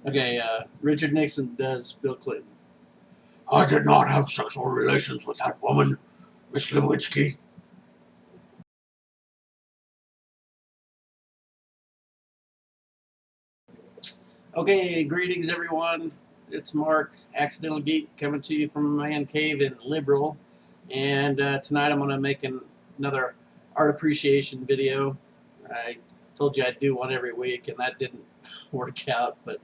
Okay, Richard Nixon does Bill Clinton. I did not have sexual relations with that woman, Miss Lewinsky. Okay, greetings everyone. It's Mark, Accidental Geek, coming to you from a man cave in Liberal. And tonight I'm going to make another art appreciation video. I told you I'd do one every week, and that didn't work out, but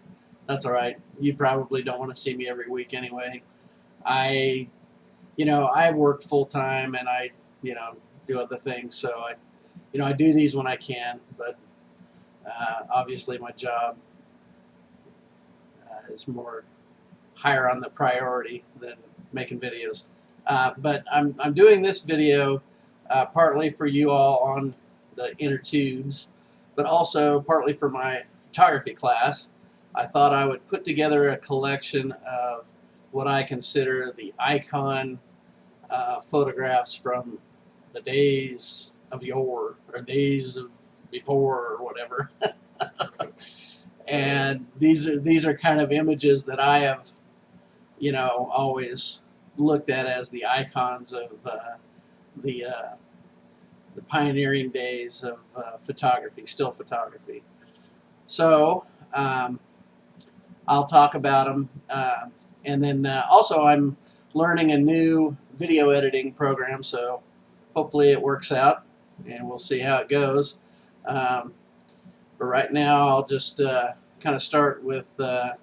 that's all right. You probably don't want to see me every week anyway. I, I work full time and I, do other things, so I do these when I can, but obviously my job is more higher on the priority than making videos. But I'm doing this video partly for you all on the inner tubes, but also partly for my photography class. I thought I would put together a collection of what I consider the icon photographs from the days of yore, or days of before, or whatever. And these are kind of images that I have, always looked at as the icons of the uh, the pioneering days of photography, still photography. So I'll talk about them, and then also I'm learning a new video editing program, so hopefully it works out, and we'll see how it goes. But right now, I'll just kind of start with the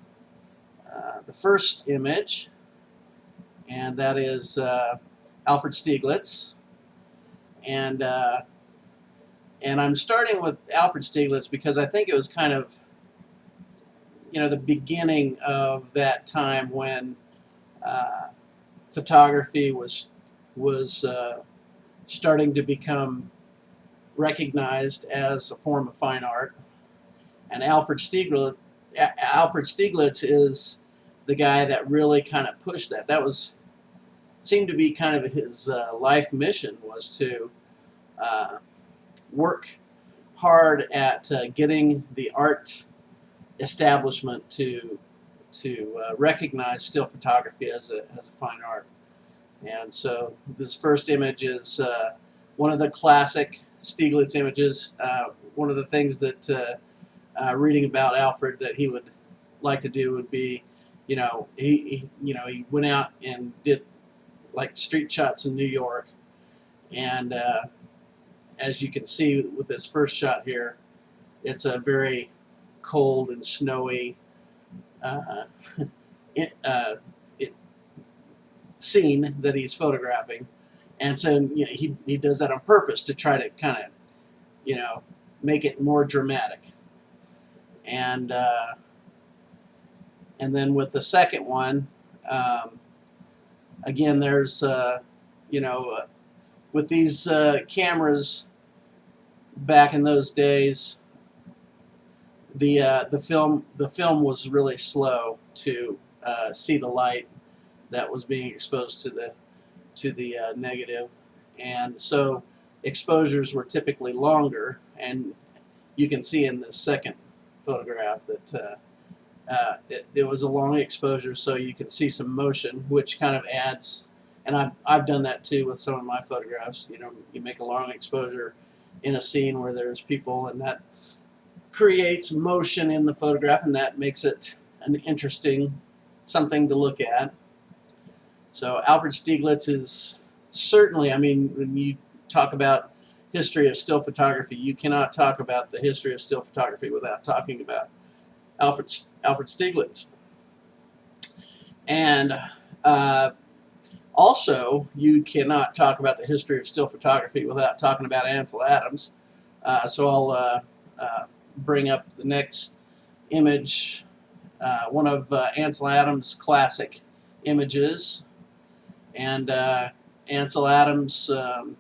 first image, and that is Alfred Stieglitz. And I'm starting with Alfred Stieglitz because I think it was kind of, the beginning of that time when photography was starting to become recognized as a form of fine art. And Alfred Stieglitz is the guy that really kind of pushed that. That seemed to be kind of his life mission, was to work hard at getting the art establishment to recognize still photography as a fine art. And so this first image is one of the classic Stieglitz images. One of the things that reading about Alfred that he would like to do would be, he went out and did like street shots in New York, and as you can see with this first shot here, it's a very cold and snowy uh, it, scene that he's photographing, and so he does that on purpose to try to kind of make it more dramatic. And then with the second one, again, there's with these cameras back in those days, the film was really slow to see the light that was being exposed to the negative, and so exposures were typically longer. And you can see in this second photograph that it was a long exposure, so you can see some motion, which kind of adds. And I've done that too with some of my photographs. You make a long exposure in a scene where there's people, and that creates motion in the photograph, and that makes it an interesting something to look at. So Alfred Stieglitz is certainly, I mean, when you talk about history of still photography, you cannot talk about the history of still photography without talking about Alfred Stieglitz. And also, you cannot talk about the history of still photography without talking about Ansel Adams. So I'll bring up the next image, one of Ansel Adams' classic images. And Ansel Adams, and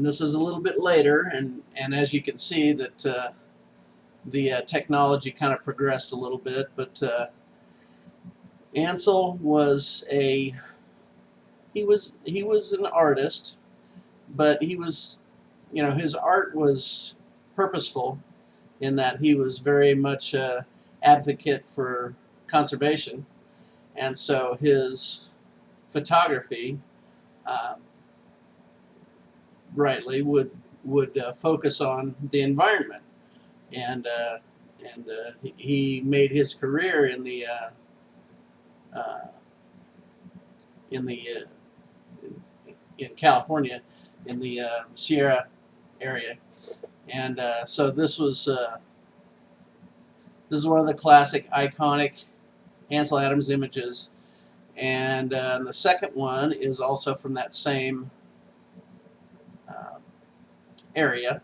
this is a little bit later, and as you can see that the technology kind of progressed a little bit, but Ansel was he was an artist, but he was, his art was purposeful in that he was very much advocate for conservation, and so his photography, um, rightly, would focus on the environment, and he made his career in the uh, in the in California, in the Sierra area, and so this is one of the classic, iconic Ansel Adams images, and the second one is also from that same area,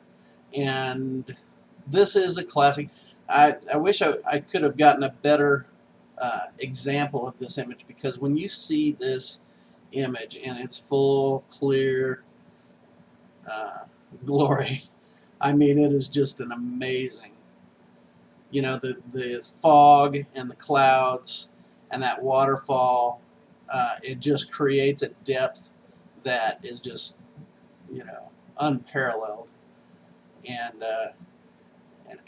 and this is a classic. I wish I could have gotten a better example of this image, because when you see this image in its full, clear glory, I mean, it is just an amazing. You know, the fog and the clouds and that waterfall, it just creates a depth that is just, you know, unparalleled. And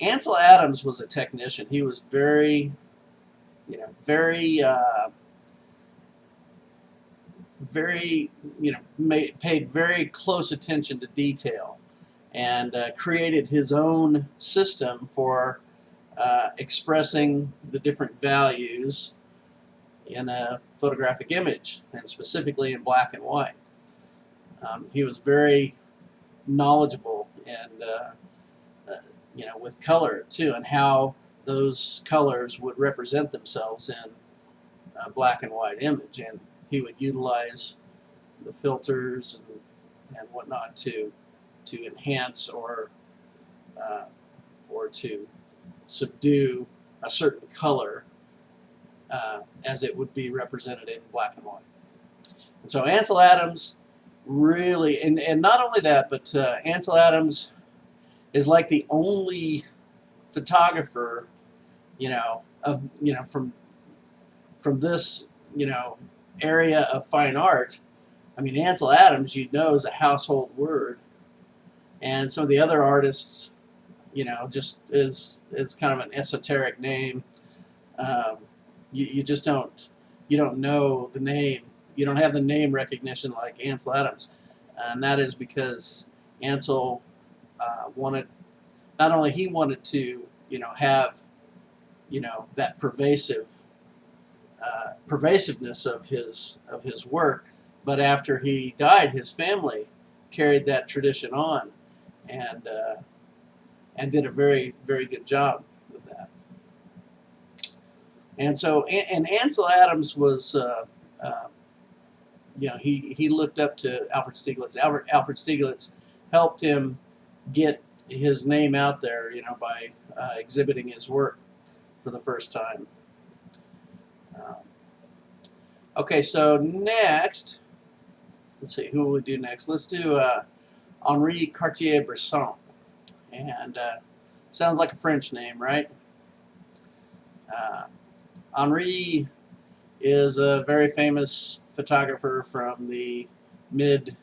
Ansel Adams was a technician. He was very, you know, very, you know, paid very close attention to detail, and created his own system for expressing the different values in a photographic image, and specifically in black and white. He was very knowledgeable, and you know, with color too, and how those colors would represent themselves in a black and white image, and he would utilize the filters and whatnot to enhance or to subdue a certain color as it would be represented in black and white. And so Ansel Adams really, and not only that, but Ansel Adams is like the only photographer, you know, from this, you know, area of fine art. I mean, Ansel Adams, you know, is a household word, and some of the other artists, you know, just is kind of an esoteric name. You just don't know the name. You don't have the name recognition like Ansel Adams, and that is because Ansel wanted, not only he wanted to, you know, have, you know, that pervasiveness of his work, but after he died, his family carried that tradition on, and did a very, very good job with that. And so, and Ansel Adams was, you know, he looked up to Alfred Stieglitz. Alfred Stieglitz helped him get his name out there, you know, by exhibiting his work for the first time. Okay, so next, let's see, who will we do next? Let's do Henri Cartier-Bresson. And sounds like a French name, right? Henri is a very famous photographer from the mid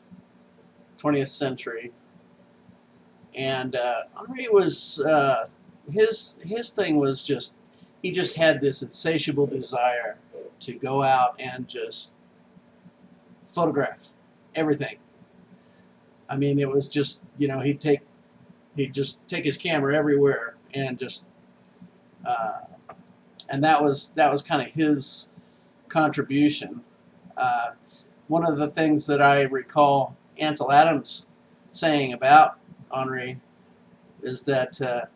20th century, and Henri was his thing was just, he just had this insatiable desire to go out and just photograph everything. I mean, it was just, you know, he'd just take his camera everywhere and just and that was kind of his contribution. One of the things that I recall Ansel Adams saying about Henri is that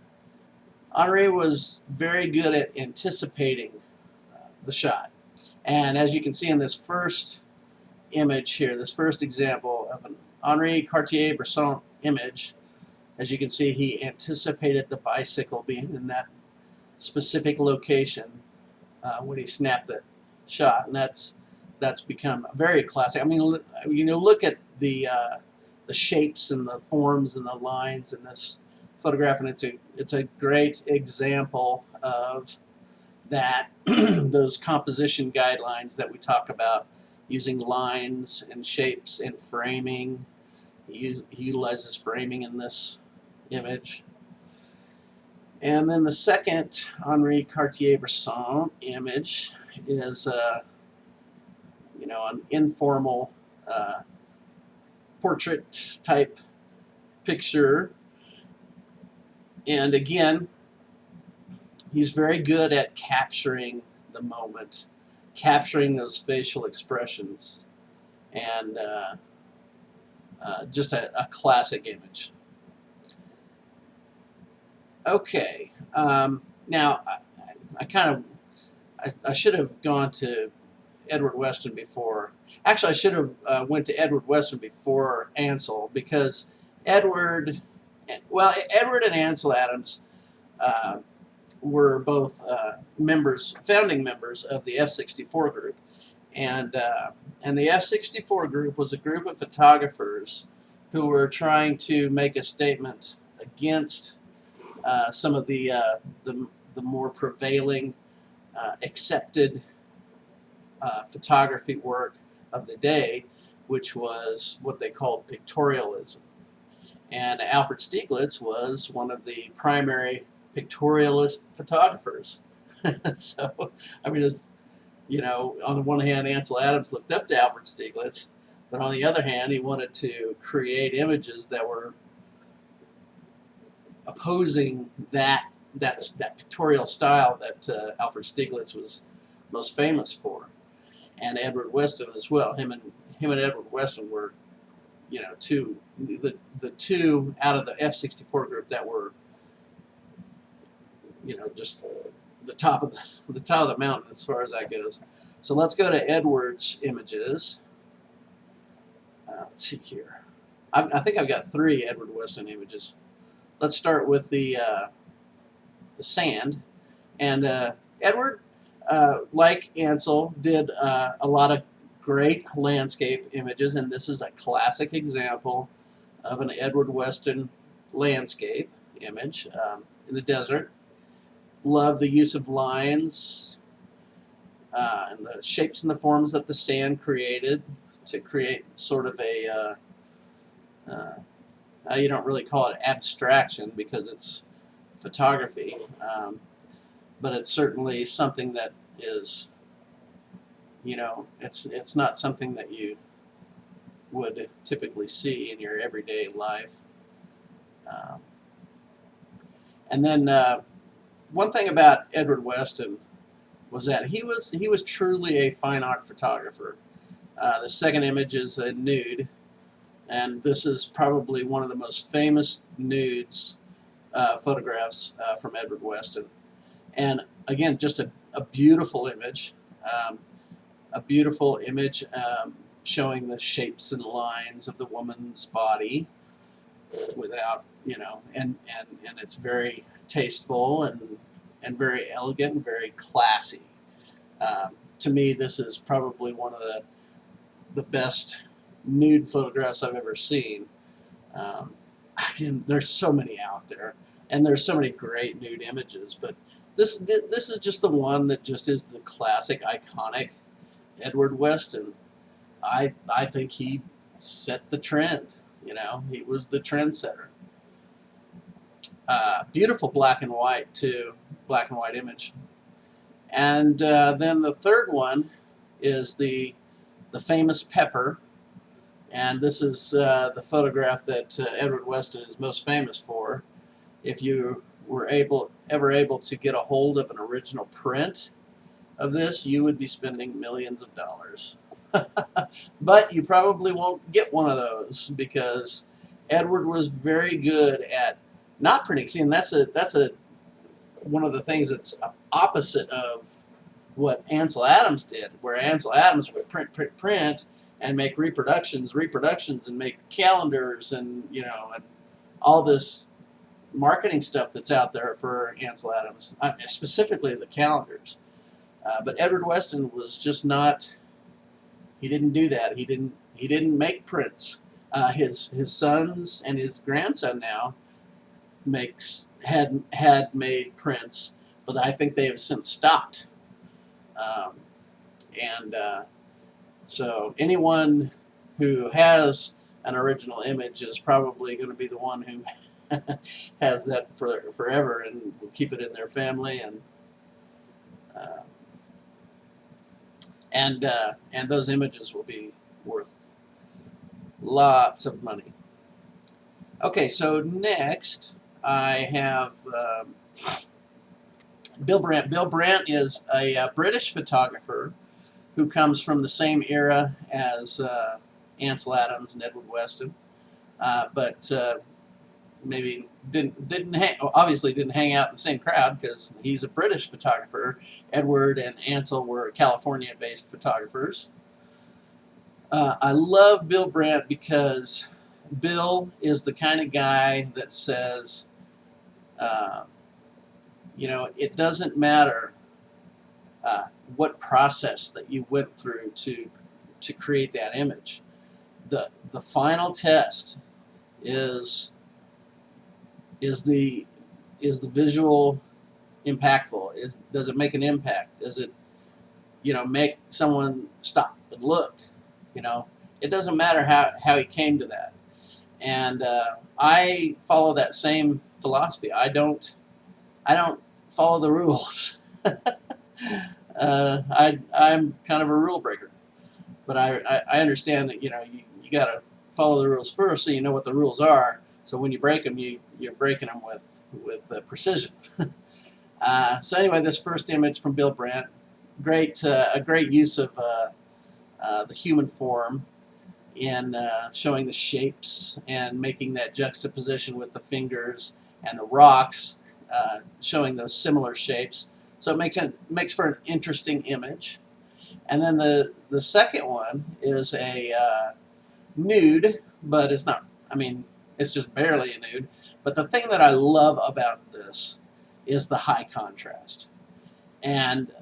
Henri was very good at anticipating the shot. And as you can see in this first image here, this first example of an Henri Cartier-Bresson image, as you can see, he anticipated the bicycle being in that specific location when he snapped the shot, and that's become very classic. I mean, you know, look at the shapes and the forms and the lines in this photograph, and it's a great example of that those composition guidelines that we talk about, using lines and shapes and framing. He utilizes framing in this image. And then the second Henri Cartier-Bresson image is, an informal portrait type picture. And again, he's very good at capturing the moment, capturing those facial expressions, and just a classic image. Okay, now I should have gone to Edward Weston before. Actually, I should have went to Edward Weston before Ansel, because Edward and Ansel Adams were both founding members of the F-64 group, and the F-64 group was a group of photographers who were trying to make a statement against some of the more prevailing accepted photography work of the day, which was what they called pictorialism. And Alfred Stieglitz was one of the primary pictorialist photographers. So, I mean, on the one hand, Ansel Adams looked up to Alfred Stieglitz, but on the other hand, he wanted to create images that were opposing that pictorial style that Alfred Stieglitz was most famous for, and Edward Weston as well. Him and Edward Weston were, the two out of the F-64 group that were, just the top of the mountain as far as that goes. So let's go to Edward's images. Let's see here. I think I've got 3 Edward Weston images. Let's start with the sand. And Edward, like Ansel, did a lot of great landscape images, and this is a classic example of an Edward Weston landscape image in the desert. Love the use of lines and the shapes and the forms that the sand created to create sort of a you don't really call it abstraction because it's photography, but it's certainly something that is, it's not something that you would typically see in your everyday life. And then one thing about Edward Weston was that he was truly a fine art photographer. The second image is a nude, and this is probably one of the most famous nudes photographs from Edward Weston. And again, just a beautiful image, showing the shapes and lines of the woman's body without, and it's very tasteful and very elegant and very classy. To me, this is probably one of the best nude photographs I've ever seen. There's so many out there, and there's so many great nude images, but this is just the one that just is the classic, iconic Edward Weston. I think he set the trend. He was the trendsetter. Beautiful black and white image. And then the third one is the famous pepper, and this is the photograph that Edward Weston is most famous for. If you were ever able to get a hold of an original print of this, you would be spending millions of dollars. But you probably won't get one of those because Edward was very good at not printing. See, and that's one of the things that's opposite of what Ansel Adams did, where Ansel Adams would print, and make reproductions, and make calendars, and and all this marketing stuff that's out there for Ansel Adams, specifically the calendars. But Edward Weston was just not. He didn't do that. He didn't make prints. His sons and his grandson now had made prints, but I think they have since stopped. So anyone who has an original image is probably going to be the one who has that for forever and will keep it in their family, uh, and those images will be worth lots of money. Okay, so next I have Bill Brandt. Bill Brandt is a British photographer who comes from the same era as Ansel Adams and Edward Weston, but maybe obviously didn't hang out in the same crowd because he's a British photographer. Edward and Ansel were California-based photographers. I love Bill Brandt because Bill is the kind of guy that says, it doesn't matter what process that you went through to create that image. The final test is the visual impactful? Does it make an impact? Does it make someone stop and look? It doesn't matter how he came to that. And I follow that same philosophy. I don't follow the rules. I'm kind of a rule breaker, but I understand that you got to follow the rules first, so you know what the rules are. So when you break them, you're breaking them with precision. So anyway, this first image from Bill Brandt, a great use of the human form in showing the shapes and making that juxtaposition with the fingers and the rocks, showing those similar shapes. So it makes for an interesting image. And then the second one is a nude, but it's not. I mean, it's just barely a nude. But the thing that I love about this is the high contrast, and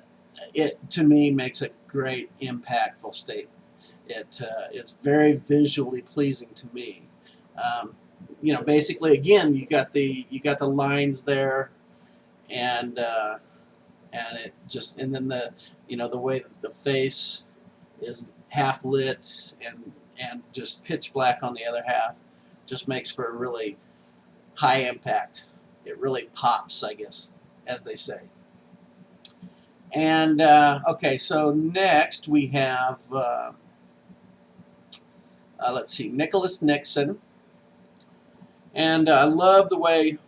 it to me makes a great impactful statement. It's very visually pleasing to me. Basically, again, you got the lines there, and then the way that the face is half lit and just pitch black on the other half just makes for a really high impact. It really pops, I guess, as they say. And okay, so next we have let's see, Nicholas Nixon. And I love the way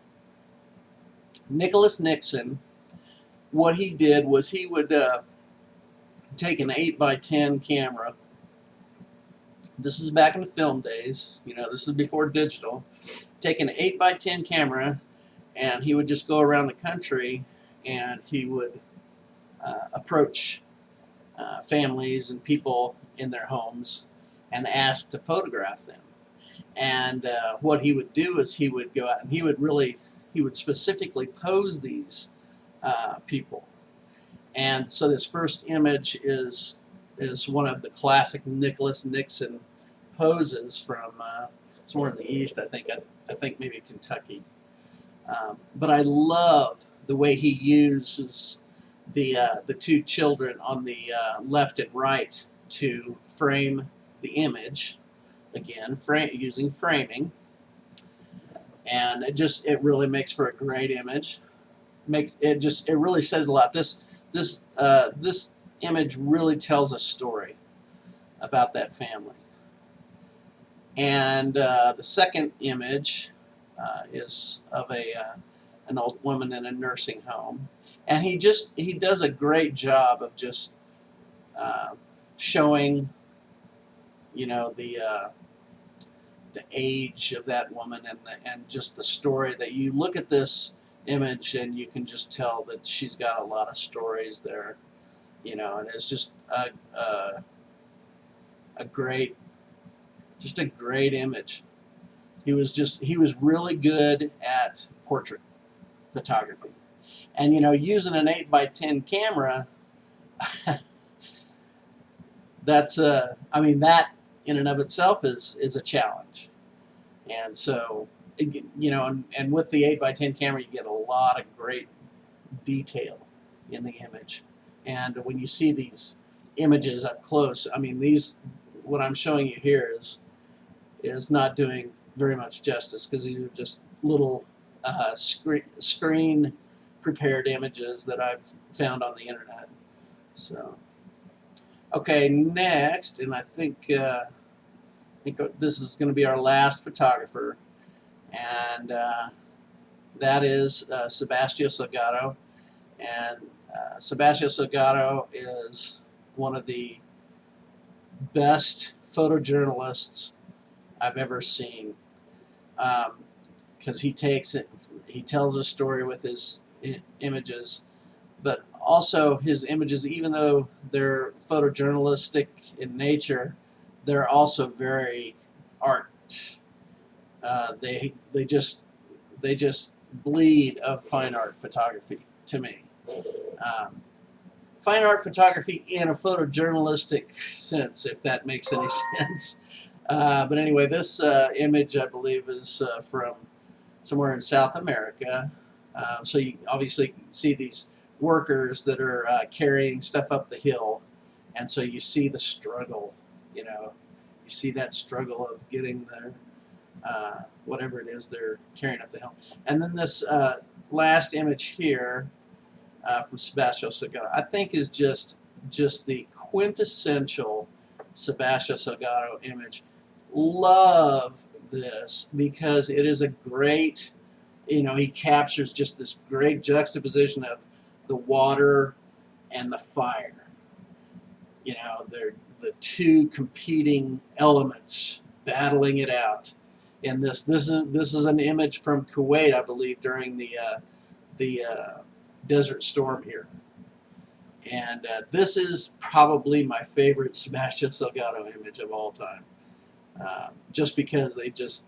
Nicholas Nixon, what he did was he would take an 8x10 camera. This is back in the film days. This is before digital. Take an 8x10 camera, and he would just go around the country, and he would approach families and people in their homes and ask to photograph them. And what he would do is he would go out and he would specifically pose these people. And so this first image is one of the classic Nicholas Nixon poses from somewhere in the East, I think maybe Kentucky. But I love the way he uses the two children on the left and right to frame the image. Again, using framing, and it really makes for a great image. It really says a lot. This image really tells a story about that family. And the second image is of an old woman in a nursing home, and he does a great job of just showing the age of that woman and just the story. That you look at this image and you can just tell that she's got a lot of stories there, and it's just a great image. He was really good at portrait photography, and using an 8x10 camera, that in and of itself is a challenge. And so, and with the 8x10 camera, you get a lot of great detail in the image. And when you see these images up close, what I'm showing you here is not doing very much justice, because these are just little screen prepared images that I've found on the internet. So, okay, next, and I think this is going to be our last photographer, and that is Sebastião Salgado. And Sebastião Salgado is one of the best photojournalists I've ever seen, because he tells a story with his images, but also his images, even though they're photojournalistic in nature, they're also very art. They just bleed of fine art photography to me. Fine art photography in a photojournalistic sense, if that makes any sense. But anyway, this image, I believe, is from somewhere in South America. So you obviously see these workers that are carrying stuff up the hill, and so you see the struggle. You see that struggle of getting their whatever it is they're carrying up the hill. And then this last image here from Sebastião Salgado, I think, is just the quintessential Sebastião Salgado image. Love this because it is a great, he captures just this great juxtaposition of the water and the fire. They're the two competing elements battling it out. And this is an image from Kuwait, I believe, during the Desert Storm here. And this is probably my favorite Sebastião Salgado image of all time. Just because they just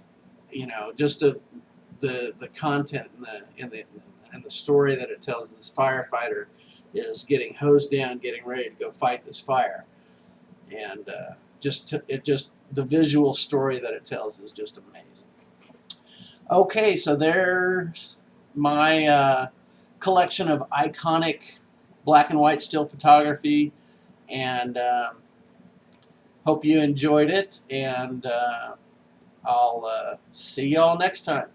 the content and the story that it tells. This firefighter is getting hosed down, getting ready to go fight this fire, and the visual story that it tells is just amazing. Okay, so there's my collection of iconic black and white still photography, and hope you enjoyed it, and I'll see y'all next time.